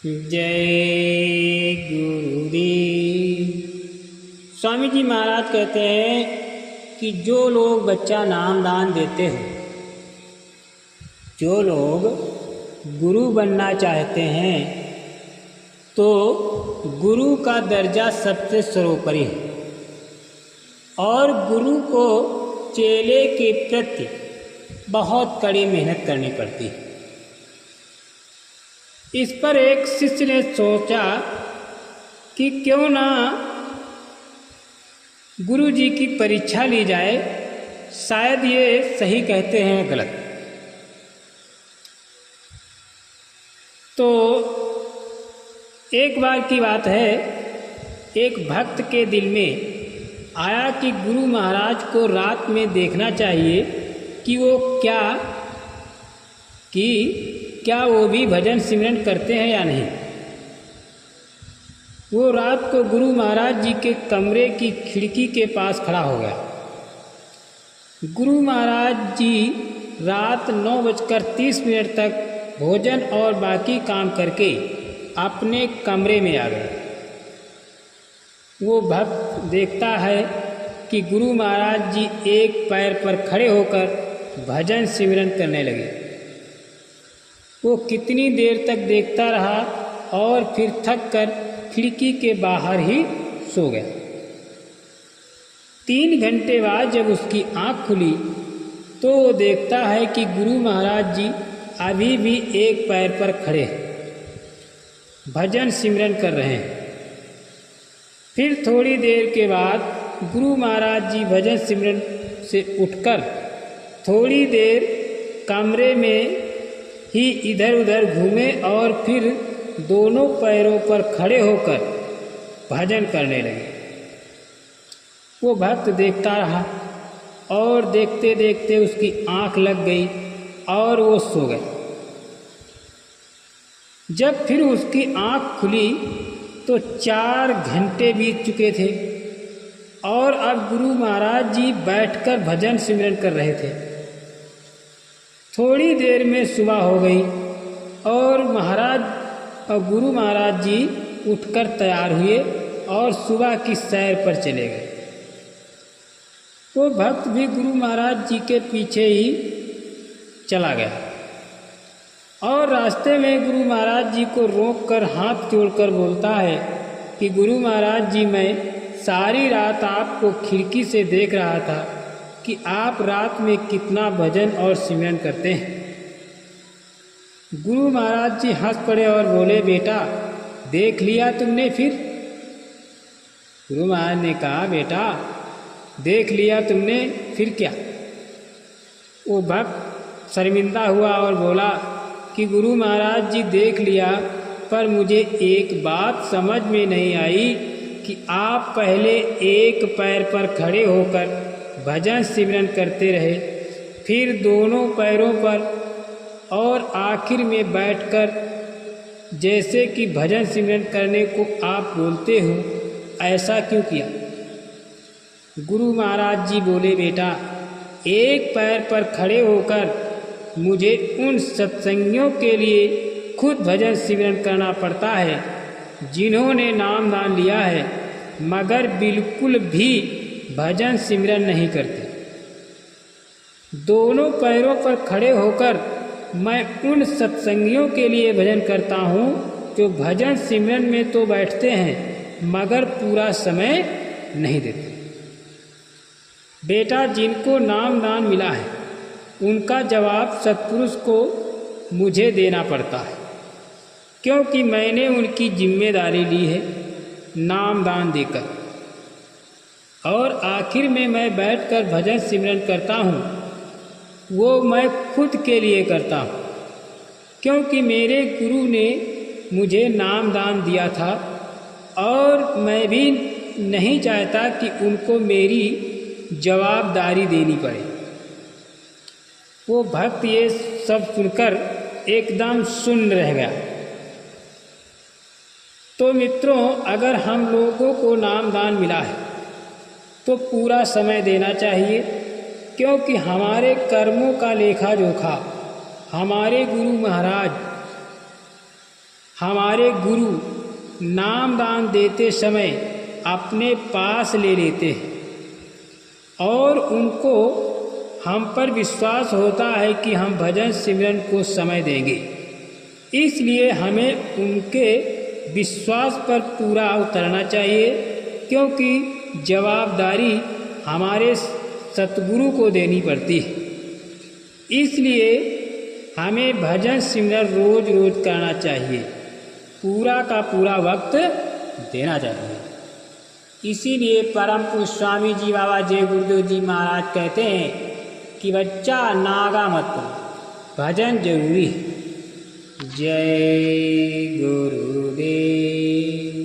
जय गुरुदेव। स्वामी जी महाराज कहते हैं कि जो लोग बच्चा नाम दान देते हैं, जो लोग गुरु बनना चाहते हैं, तो गुरु का दर्जा सबसे सर्वोपरि है और गुरु को चेले के प्रति बहुत कड़ी मेहनत करनी पड़ती है। इस पर एक शिष्य ने सोचा कि क्यों ना गुरु जी की परीक्षा ली जाए, शायद ये सही कहते हैं गलत। तो एक बार की बात है, एक भक्त के दिल में आया कि गुरु महाराज को रात में देखना चाहिए कि वो क्या वो भी भजन सिमरन करते हैं या नहीं। वो रात को गुरु महाराज जी के कमरे की खिड़की के पास खड़ा हो गया। गुरु महाराज जी रात 9:30 तक भोजन और बाकी काम करके अपने कमरे में आ गए। वो भक्त देखता है कि गुरु महाराज जी एक पैर पर खड़े होकर भजन सिमरन करने लगे। वो कितनी देर तक देखता रहा और फिर थक कर खिड़की के बाहर ही सो गया। 3 घंटे बाद जब उसकी आँख खुली तो वो देखता है कि गुरु महाराज जी अभी भी एक पैर पर खड़े हैं, भजन सिमरन कर रहे हैं। फिर थोड़ी देर के बाद गुरु महाराज जी भजन सिमरन से उठकर थोड़ी देर कमरे में ही इधर उधर घूमे और फिर दोनों पैरों पर खड़े होकर भजन करने लगे। वो भक्त देखता रहा और देखते देखते उसकी आंख लग गई और वो सो गए। जब फिर उसकी आंख खुली तो 4 घंटे बीत चुके थे और अब गुरु महाराज जी बैठकर भजन सिमरन कर रहे थे। थोड़ी देर में सुबह हो गई और गुरु महाराज जी उठकर तैयार हुए और सुबह की सैर पर चले गए। वो भक्त भी गुरु महाराज जी के पीछे ही चला गया और रास्ते में गुरु महाराज जी को रोककर हाथ जोड़कर बोलता है कि गुरु महाराज जी, मैं सारी रात आपको खिड़की से देख रहा था कि आप रात में कितना भजन और सिमरन करते हैं। गुरु महाराज जी हंस पड़े और बोले, बेटा देख लिया तुमने फिर? गुरु महाराज ने कहा, बेटा देख लिया तुमने फिर क्या? वो भक्त शर्मिंदा हुआ और बोला कि गुरु महाराज जी देख लिया, पर मुझे एक बात समझ में नहीं आई कि आप पहले एक पैर पर खड़े होकर भजन सिमरन करते रहे, फिर दोनों पैरों पर और आखिर में बैठकर जैसे कि भजन सिमरन करने को आप बोलते हो, ऐसा क्यों किया? गुरु महाराज जी बोले, बेटा एक पैर पर खड़े होकर मुझे उन सत्संगियों के लिए खुद भजन सिमरन करना पड़ता है जिन्होंने नाम दान लिया है मगर बिल्कुल भी भजन सिमरन नहीं करते। दोनों पैरों पर खड़े होकर मैं उन सत्संगियों के लिए भजन करता हूँ जो भजन सिमरन में तो बैठते हैं मगर पूरा समय नहीं देते। बेटा, जिनको नाम दान मिला है उनका जवाब सत्पुरुष को मुझे देना पड़ता है, क्योंकि मैंने उनकी जिम्मेदारी ली है नाम दान देकर, और आखिर में मैं बैठकर भजन सिमरन करता हूँ वो मैं खुद के लिए करता हूँ, क्योंकि मेरे गुरु ने मुझे नाम दान दिया था और मैं भी नहीं चाहता कि उनको मेरी जवाबदारी देनी पड़े। वो भक्त ये सब सुनकर एकदम सुन्न रह गया। तो मित्रों, अगर हम लोगों को नाम दान मिला है तो पूरा समय देना चाहिए, क्योंकि हमारे कर्मों का लेखा जोखा हमारे गुरु महाराज हमारे गुरु नाम दान देते समय अपने पास ले लेते हैं और उनको हम पर विश्वास होता है कि हम भजन सिमरन को समय देंगे, इसलिए हमें उनके विश्वास पर पूरा उतरना चाहिए, क्योंकि जवाबदारी हमारे सतगुरु को देनी पड़ती है। इसलिए हमें भजन सिमरन रोज रोज करना चाहिए, पूरा का पूरा वक्त देना चाहिए। इसीलिए परम पूज्य स्वामी जी बाबा जय गुरुदेव जी महाराज कहते हैं कि बच्चा नागा मत करो, भजन जरूरी है। जय गुरुदेव।